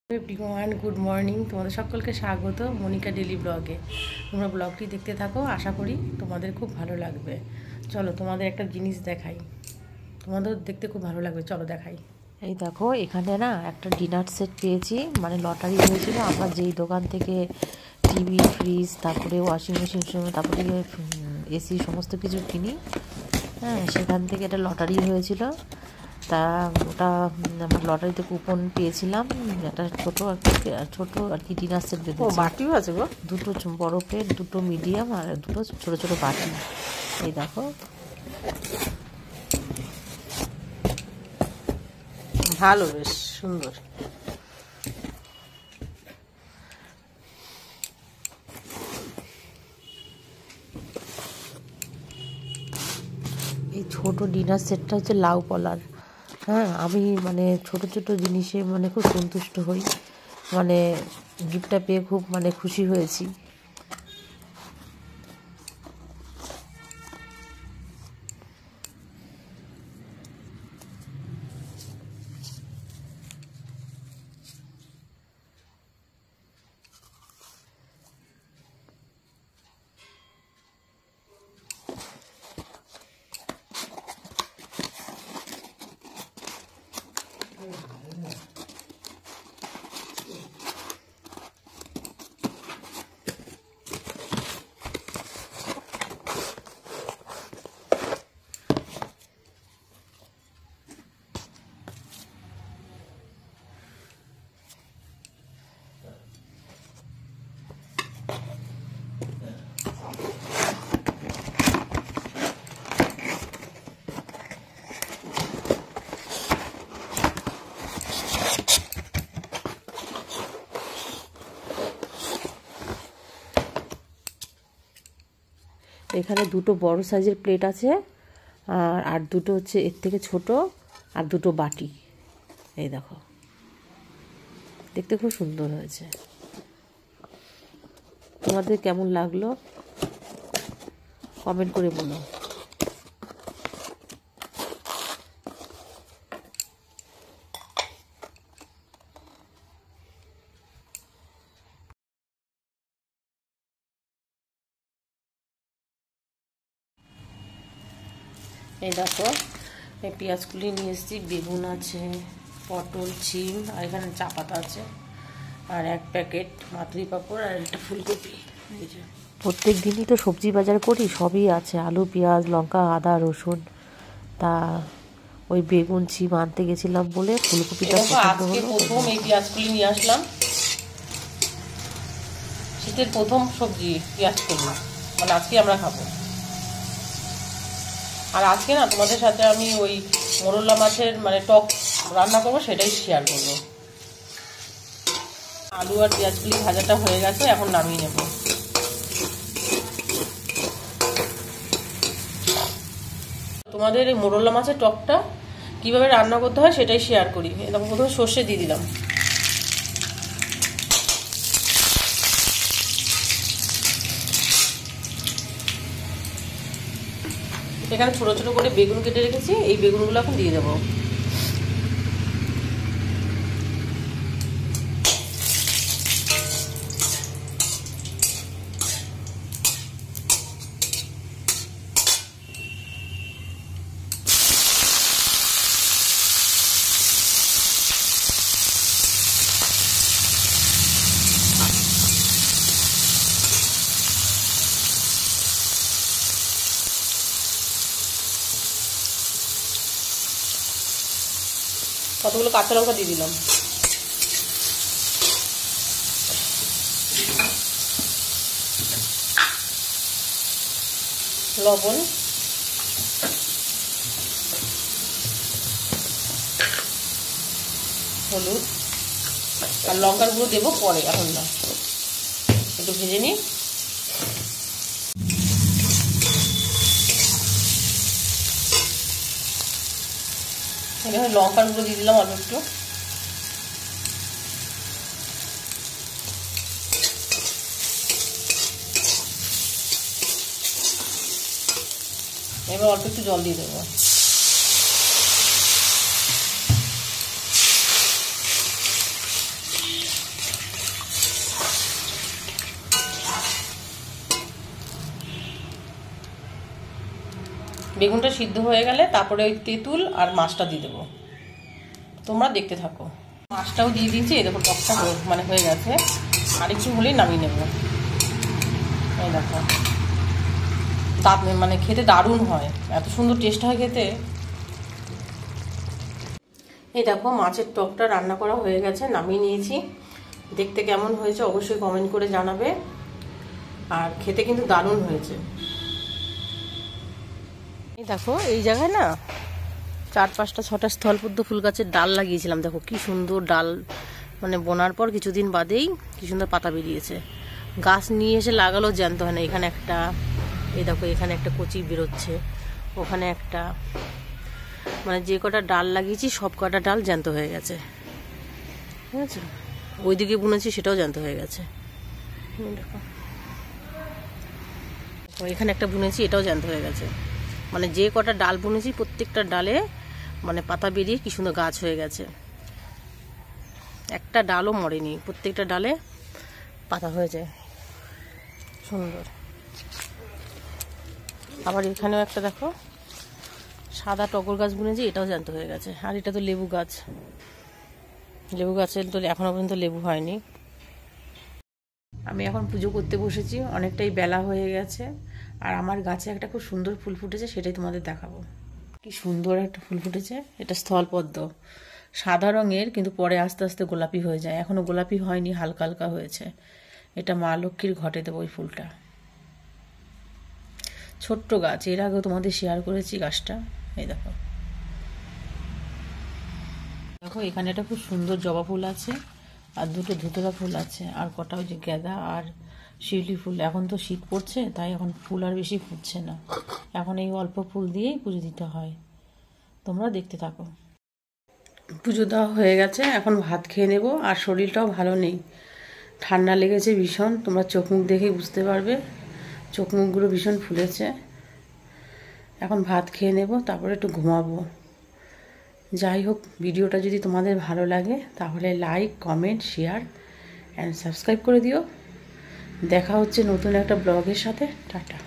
Everyone, good morning. তোমাদের সকলকে স্বাগত মনিকা ডেলি ব্লগে। তোমরা ব্লগটি দেখতে থাকো, আশা করি তোমাদের খুব ভালো লাগবে। চলো তোমাদের একটা জিনিস দেখাই, তোমাদের দেখতে খুব ভালো লাগবে, চলো দেখাই। এই দেখো, এখানে না একটা ডিনার সেট পেয়েছি, মানে লটারি হয়েছিল। আমরা যেই দোকান থেকে টিভি, ফ্রিজ, তারপরে ওয়াশিং মেশিন, তারপরে এসি সমস্ত কিছু কিনি, হ্যাঁ, সেখান থেকে এটা লটারি হয়েছিল। তা ওটা আমার লটারিতে কুপন পেয়েছিলাম, একটা ছোট আর কি ডিনার সেট বেঁধেছি। বাটিও আছে গো, দুটো বড় প্লেট, দুটো মিডিয়াম আর দুটো ছোট ছোট বাটি। এই দেখো, ভালো, বেশ সুন্দর। এই ছোট ডিনার সেটটা হচ্ছে লাউ পলার। হ্যাঁ, আমি মানে ছোট ছোট জিনিসে মানে খুব সন্তুষ্ট হই, মানে গিফটটা পেয়ে খুব মানে খুশি হয়েছি। এখানে দুটো বড় সাইজের প্লেট আছে, আর দুটো হচ্ছে এর থেকে ছোট, আর দুটো বাটি। এই দেখো, দেখতে খুব সুন্দর হয়েছে। তোমাদের কেমন লাগলো কমেন্ট করে বলো। এই দেখো, এই পেঁয়াজগুলি নিয়ে এসেছি, বেগুন আছে, পটল, শিম, আর এখানে চা পাতা আছে, আর এক প্যাকেট মাতরি পাঁপড়, আর একটা ফুলকপি। এই যে প্রত্যেক দিনই তো সবজি বাজার করি, সবই আছে, আলু, পেঁয়াজ, লঙ্কা, আদা, রসুন। তা ওই বেগুন, শিম আনতে গেছিলাম বলে ফুলকপিটা পছন্দ আজকে হলো। প্রথম এই পেঁয়াজগুলি নিয়ে আসলাম, শীতের প্রথম সবজি পেঁয়াজগুলি, মানে আজকে আমরা খাবো। আর আজকে না তোমাদের সাথে আমি ওই মোরলা মাছের মানে টক রান্না করবো, সেটাই শেয়ার করবো। আলু আর পেঁয়াজগুলি ভাজাটা হয়ে গেছে, এখন নামিয়ে নেব। তোমাদের এই মোরলা মাছের টকটা কিভাবে রান্না করতে হয় সেটাই শেয়ার করি। এরকম প্রথমে সর্ষে দিয়ে দিলাম, এখানে ছোট ছোট করে বেগুন কেটে রেখেছি, এই বেগুনগুলো এখন দিয়ে দেবো। কতগুলো কাঁচা লঙ্কা দিয়ে দিলাম, লবণ, হলুদ, আর লঙ্কার গুঁড়ো দেবো পরে, এখন না, একটু ভেজে নিই। এখানে লঙ্কার গুঁড়ো দিয়ে দিলাম অল্প একটু, এবার অল্প একটু জল দিয়ে দেবো। বেগুনটা সিদ্ধ হয়ে গেলে তারপরে ওই তেঁতুল আর মাছটা দিয়ে দেবো, তোমরা দেখতে থাকো। মাছটাও দিয়ে দিয়েছি, এই দেখো টকটা মানে হয়ে গেছে, আর একটু হলেই নামিয়ে নেব। এই দেখো মানে খেতে দারুণ হয়, এত সুন্দর টেস্ট হয় খেতে। এই দেখো মাছের টকটা রান্না করা হয়ে গেছে, নামিয়ে নিয়েছি। দেখতে কেমন হয়েছে অবশ্যই কমেন্ট করে জানাবে, আর খেতে কিন্তু দারুণ হয়েছে। এই দেখো এই জায়গায় না 4-5টা 6টা স্থলপদ্ম ফুল গাছের ডাল লাগিয়েছিলাম, দেখো কি সুন্দর ডাল, মানে বোনার পর কিছুদিন বাদেই কি সুন্দর পাতা বেরিয়েছে। গাছ নিয়ে এসে লাগালেও জ্যান্ত হয় না। এখানে একটা, এই দেখো এখানে একটা কচি বেরোচ্ছে, ওখানে একটা, মানে যে কটা ডাল লাগিয়েছি সব কটা ডাল জ্যান্ত হয়ে গেছে, ঠিক আছে। ওইদিকে বুনেছি সেটাও জ্যান্ত হয়ে গেছে, দেখো এখানে একটা বুনেছি এটাও জ্যান্ত হয়ে গেছে। মানে যে কটা ডাল বুনেছি প্রত্যেকটা ডালে মানে পাতা বেরিয়ে কি সুন্দর গাছ হয়ে গেছে, একটা ডালও মরেনি, প্রত্যেকটা ডালে পাতা হয়ে যায় সুন্দর। আবার এখানেও একটা দেখো সাদা টগর গাছ বুনেছি, এটাও জ্যান্ত হয়ে গেছে। আর এটা তো লেবু গাছ, লেবু গাছের তো এখনো পর্যন্ত লেবু হয়নি। আমি এখন পুজো করতে বসেছি, অনেকটাই বেলা হয়ে গেছে। আর আমার গাছে একটা খুব সুন্দর ফুল ফুটেছে, সেটাই তোমাদের দেখাবো। কি সুন্দর একটা ফুল ফুটেছে, এটা স্থলপদ্ম, সাদা রঙের, কিন্তু পরে আস্তে আস্তে গোলাপি হয়ে যায়। এখনো গোলাপি হয়নি, হালকা হালকা হয়েছে। এটা মা লক্ষ্মীর ঘটে দেবো ওই ফুলটা। ছোট্ট গাছ, এর আগেও তোমাদের শেয়ার করেছি গাছটা। এই দেখো দেখো এখানে একটা খুব সুন্দর জবা ফুল আছে, আর দুটো ধুতরা ফুল আছে, আর কটা ওই যে গাঁদা আর শিউলি ফুল। এখন তো শীত পড়ছে, তাই এখন ফুল আর বেশি ফুটছে না, এখন এই অল্প ফুল দিয়েই পুজো দিতে হয়। তোমরা দেখতে থাকো। পুজো দেওয়া হয়ে গেছে, এখন ভাত খেয়ে নেব। আর শরীরটাও ভালো নেই, ঠান্ডা লেগেছে ভীষণ, তোমরা চোখ মুখ দেখেই বুঝতে পারবে, চোখ মুখগুলো ভীষণ ফুলেছে। এখন ভাত খেয়ে নেব, তারপরে একটু ঘুমাবো। যাই হোক, ভিডিওটা যদি তোমাদের ভালো লাগে তাহলে like, comment, share and subscribe করে দিও। দেখা হচ্ছে নতুন একটা ব্লগের সাথে। টাটা।